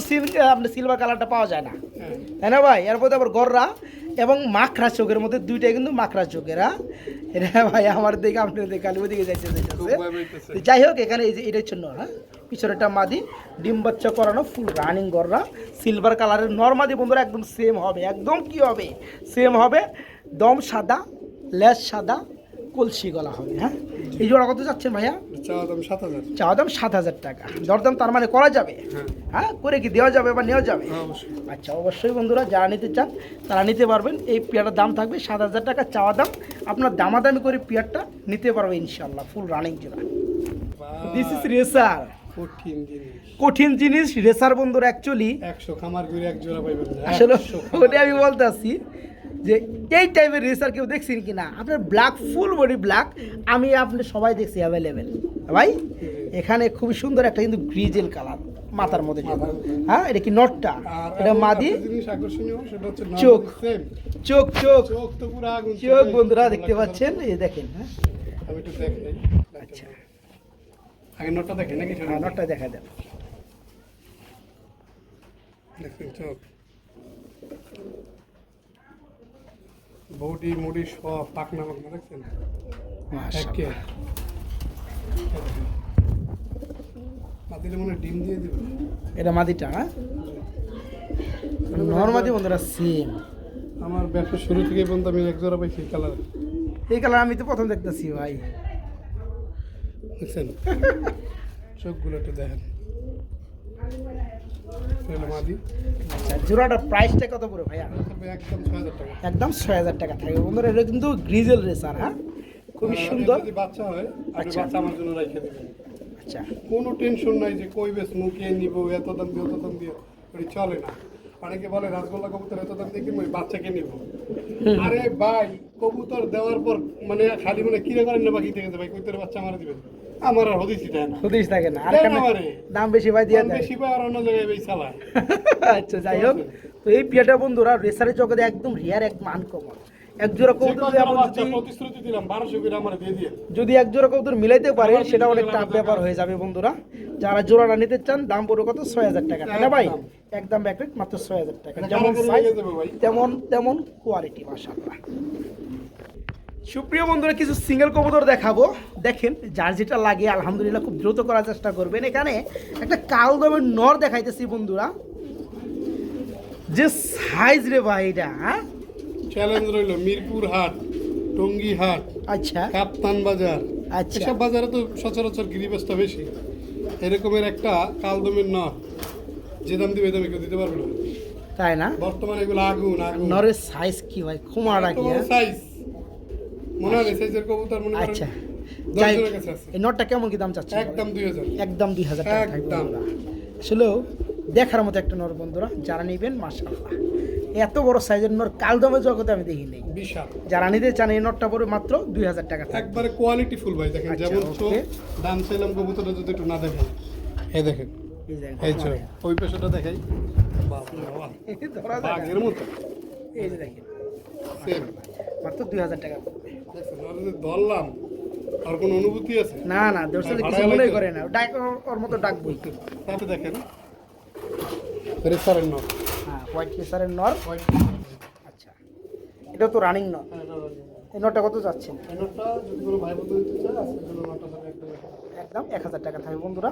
আপনার সিলভার কালারটা পাওয়া যায় না, তাই না ভাই? এর মধ্যে আবার গররা এবং মাখরা চোখের মধ্যে দুইটাই কিন্তু মাখরা চোখেরা। এটা ভাই আমার দিকে আপনার দিকে কালী দিকে যাইতে যাই হোক এখানে এই যে এটা হচ্ছে নর, হ্যাঁ পিছনে একটা মাদি, ডিম বাচ্চা করানো ফুল রানিং গররা, সিলভার কালারের নর্মাদি বন্ধুরা একদম সেম হবে, একদম কি হবে সেম হবে, দম সাদা, লেজ সাদা, কলসি গলা হবে। হ্যাঁ এই জোড়া কত যাচ্ছেন ভাইয়া? চাওয়া দাম 7000। চাওয়া দাম 7000 টাকা, দরদাম তার মানে করা যাবে? হ্যাঁ করে কি দেওয়া যাবে বা নেওয়া যাবে? আচ্ছা অবশ্যই বন্ধুরা যারা নিতে চান তারা নিতে পারবেন। এই পেয়ারটার দাম থাকবে 7000 টাকা চাওয়া দাম, আপনার দামাদামি করে পেয়ারটা নিতে পারবে ইনশাল্লাহ, ফুল রানিং জোড়া। দিস ইজ রেসার, কঠিন জিনিস রেসার বন্ধুরা। অ্যাকচুয়ালি 100 খামার ঘুরে এক জোড়া পাইবেন না আসলে ওটাই আমি বলতে আসছি যে এই টাইপের রেসার কেউ দেখছেন কি না? আপনার ব্ল্যাক ফুল বডি ব্ল্যাক আমি আপনি সবাই দেখছি অ্যাভেলেবেল ভাই। এখানে খুবই সুন্দর একটা কিন্তু গ্রিজেল কালার মাথার মধ্যে, হ্যাঁ এটা কি নটটা, এটা মাদি, জিনিস আকর্ষণীয় সেটা হচ্ছে চোখ, সেম চোখ চোখ চোখ তো পুরো আগুন। চোখ বন্ধুরা দেখতে পাচ্ছেন, এই দেখেন। হ্যাঁ আমি একটু দেখাই। আচ্ছা আগে নটটা দেখেন নাকি? হ্যাঁ নটটা দেখা দেন, দেখেন চোখ, বডি মুডি সব পাকনা পাকনা দেখছেন। মাশাআল্লাহ। মাদিলে মনে ডিম দিয়ে দিবে। এটা মাদিটা, হ্যাঁ নরমাদি বন্ধুরা সেম। আমার ব্যবসা শুরু থেকে পর্যন্ত আমি এক জোড়া পাইছি কালার। এই কালার আমি তো প্রথম দেখতেছি ভাই, দেখছেন চোখগুলো একটু দেখেন। মাদি আচ্ছা জোড়াটার প্রাইসটা কত পড়ে ভাইয়া? একদম 6000 টাকা। একদম 6000 টাকা থাকবে বন্ধুরা। এটা কিন্তু গ্রিজেল রেসার, হ্যাঁ খুবই সুন্দর। যদি বাচ্চা হয় আপনি বাচ্চা আমার জন্য রেখে দিবেন। আচ্ছা কোনো টেনশন নাই যে কই বেশ মুখে নিব, এত দাম দিয়ে অত দাম দিয়ে, ওই চলে না। অনেকে বলে রাসগোল্লা কবুতর এত দাম দিয়ে কিনবো, বাচ্চাকে নিব। আরে ভাই কবুতর দেওয়ার পর মানে খালি মানে কিনে করেন না বাকি থেকে ভাই কবুতরের বাচ্চা আমার দিবেন। আমার আর হদিসই দেয় না। হদিস থাকে না আর দেয় এখানে না আমারে। দাম বেশি ভাই দিয়ে দাম দেয়। বেশি পায় আর অন্য জায়গায় বেশি চালায়। আচ্ছা যাই হোক, তো এই পিয়াটা বন্ধুরা রেসারের জগতে একদম রিয়ার একদম আনকমন। এক জোড়া যে কবুতর কদিন আপনি বাচ্চা যদি প্রতিশ্রুতি দিলাম 1200 করে আমার দিয়ে দিয়ে। যদি এক জোড়া কবুতর মিলাইতে পারে আমার সেটা অনেক কিছু টাফ টাকা ব্যাপার হয়ে যাবে বন্ধুরা। যারা জোড়াটা নিতে চান দাম পড়বে কত 6000 টাকা, তাই না ভাই? একদম। একদম ব্যাকরেট মাত্র 6000 টাকা। এটা যেমন কালাকালি সাইজ লেগে যাবে ভাই। তেমন তেমন কোয়ালিটি মাশাআল্লাহ। সুপ্রিয় বন্ধুরা কিছু সিঙ্গেল কবুতর দেখাবো। দেখেন যার যেটা লাগে আলহামদুলিল্লাহ খুব দ্রুত করার চেষ্টা করবেন। এখানে একটা কালদমের নর দেখাইতেছি বন্ধুরা, যে সাইজ রে ভাই এটা, হ্যাঁ? চ্যালেঞ্জ রইলো মিরপুর হাট, টঙ্গী হাট, আচ্ছা কাপ্তান বাজার, আচ্ছা। এসব বাজারে তো সচরাচর গিরিবাসটা বেশি। এরকমের একটা কালদমের নর যে দাম দিবে দামে কেউ দিতে পারবে না। তাই না? বর্তমানে এগুলো আগুন আগুন। নরের সাইজ কি ভাই, খুমারা কি, হ্যাঁ? সাইজ মনে হয় সাইজের কবুতর মনে করেন আচ্ছা 10 যাই জনের কাছে আছে। এই নটটা কেমন কি দাম চাচ্ছে? একদম 2000। একদম 2000 টাকা থাকবে একদম। বন্ধুরা। আসলে দেখার মতো একটা নর বন্ধুরা, যারা নেবেন মাশাআল্লাহ। এত বড় সাইজের নর কালদমের জগতে আমি দেখি নাই। বিশাল। যারা নিতে চান এই নটটা পড়বে মাত্র 2000 টাকা থাকবে। একবারে কোয়ালিটি ফুল ভাই দেখেন আচ্ছা, যেমন চোখ ওকে। দাম চাইলাম কবুতরটা যদি একটু না দেখেন। এই দেখেন এই যে এই চোখ ওই পেশাটা দেখাই। বাবা ধরা যায় না। বাঘের মতো এই যে দেখেন সেম। মাত্র 2000 টাকা পড়বে। দেখছেন আর যদি ধরলাম আর কোনো অনুভূতি আছে? না না দর্শক ভাড়া কিছু মনেই লাগবে? করে না, ডাক ওর মতো ডাকবই। তাতে দেখেন রেসারের নর। হ্যাঁ হোয়াইট কেসারের নর। আচ্ছা এটা তো রানিং নর। এই নটটা কত যাচ্ছেন? এই নটটা যদি কোনো ভাই বোন দিতে চায় আজকের জন্য নটটা হবে একদম 1000 টাকা থাকবে বন্ধুরা।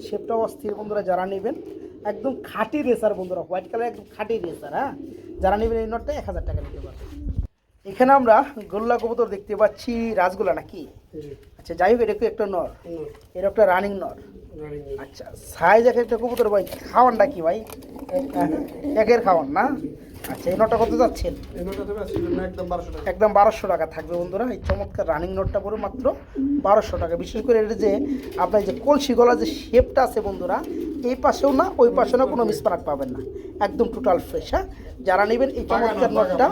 শেপটাও অস্থির বন্ধুরা, যারা নেবেন একদম খাঁটি রেসার বন্ধুরা, হোয়াইট কালার একদম খাঁটি রেসার। হ্যাঁ যারা নেবেন এই নটটা 1000 টাকা নিতে পারবেন। এখানে আমরা গোল্লা কবুতর দেখতে পাচ্ছি, রাজগোলা নাকি? জি আচ্ছা যাই হোক, এটা কি একটা নর, নর এটা একটা রানিং নর। রানিং নর। আচ্ছা সাইজ এক একটা কবুতর ভাই, খাওয়ানটা কি ভাই? একের খাওয়ান না? আচ্ছা এই নটটা কত যাচ্ছেন? এই নটটা দেবে আজকের জন্য একদম 1200 টাকা। একদম 1200 টাকা থাকবে বন্ধুরা। এই চমৎকার রানিং নোটটা পড়ে মাত্র 1200 টাকা। বিশেষ করে এটা যে আপনার যে কলসি গলার যে শেপটা আছে বন্ধুরা, এই পাশেও না ওই পাশেও না কোনো মিসমার্ক পাবেন না, একদম টোটাল ফ্রেশ। হ্যাঁ যারা নেবেন এই চমৎকার নোটটা,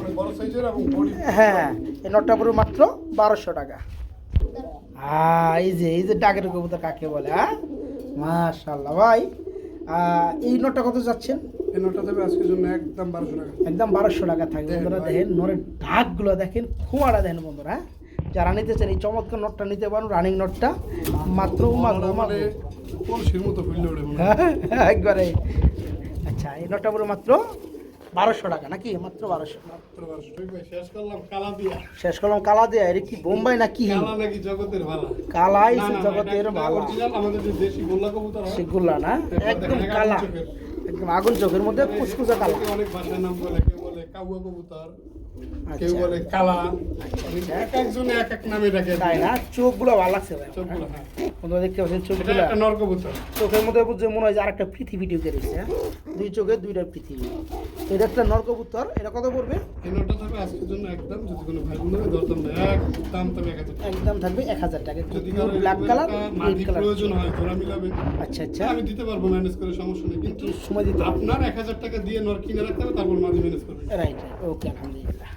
অনেক বড় সাইজের এবং বডি। হ্যাঁ এই নোটটা পড়বে মাত্র 1200 টাকা। এই যে ডাকের কবুতর কাকে বলে, হ্যাঁ মাশাআল্লাহ ভাই। এই নোটটা কত যাচ্ছেন? এই নটটা দেবে আজকের জন্য একদম 1200 টাকা। একদম 1200 টাকা থাকবে বন্ধুরা। দেখেন নরের ঢাকগুলো দেখেন, খুমারা দেখেন বন্ধুরা। হ্যাঁ যারা নিতে চান এই চমৎকার নোটটা নিতে পারেন, রানিং নোটটা মাত্র মানে কলসির মতো ফুললে ওঠে মনে হয়। হ্যাঁ একবারে। আচ্ছা এই নোটটা পুরো মাত্র 1200 টাকা নাকি? মাত্র 1200। মাত্র 1200 টাকা। ভাই শেষ করলাম কালা দিয়া। শেষ করলাম কালা দেয়া। এটা কি বোম্বাই নাকি? কালা নাকি জগতের ভালা? কালাই না, না, না, জগতের এটা ভালো। original আমাদের যে দেশি গোল্লা কবুতর হয়। সেগুলা না একদম দেখেন, কালা, আগুন চোখের। একদম আগুন চোখের মধ্যে কুচকুচা কালা। এটাকে অনেক ভাষার নাম বলে, কেউ বলে কাউয়া কবুতর, কেউ আচ্ছা বলে কালা। আচ্ছা। এক একজনে এক এক নামে ডাকে। তাই না? চোখগুলো ভালো লাগছে ভাই। চোখগুলো, হ্যাঁ। বন্ধুরা দেখতে পাচ্ছেন এটা চোখগুলো, একটা নর কবুতর। চোখের মধ্যে বুঝছে মনে হয় যে আরেকটা পৃথিবী ঢুকে রয়েছে। হ্যাঁ দুই চোখে দুইটা পৃথিবী। এটা একটা নরকবুতর, এটা কত পড়বে? এই নটটা থাকবে আজকের জন্য একদম, যদি কোনো ভাই বোন দরদাম দেয় একদম তবে 1000 টাকা। একদম থাকবে 1000 টাকা। যদি কারো ব্ল্যাক কালার, মাটি রেড কালার। প্রয়োজন হয় জোড়া মিলাবে, আচ্ছা আচ্ছা আমি দিতে পারবো, ম্যানেজ করে, সমস্যা নেই। কিন্তু সময় দিতে হবে। আপনার 1000 টাকা দিয়ে নর কিনে রাখতে হবে, তারপর মাঝে ম্যানেজ করবেন। রাইট ওকে আলহামদুলিল্লাহ।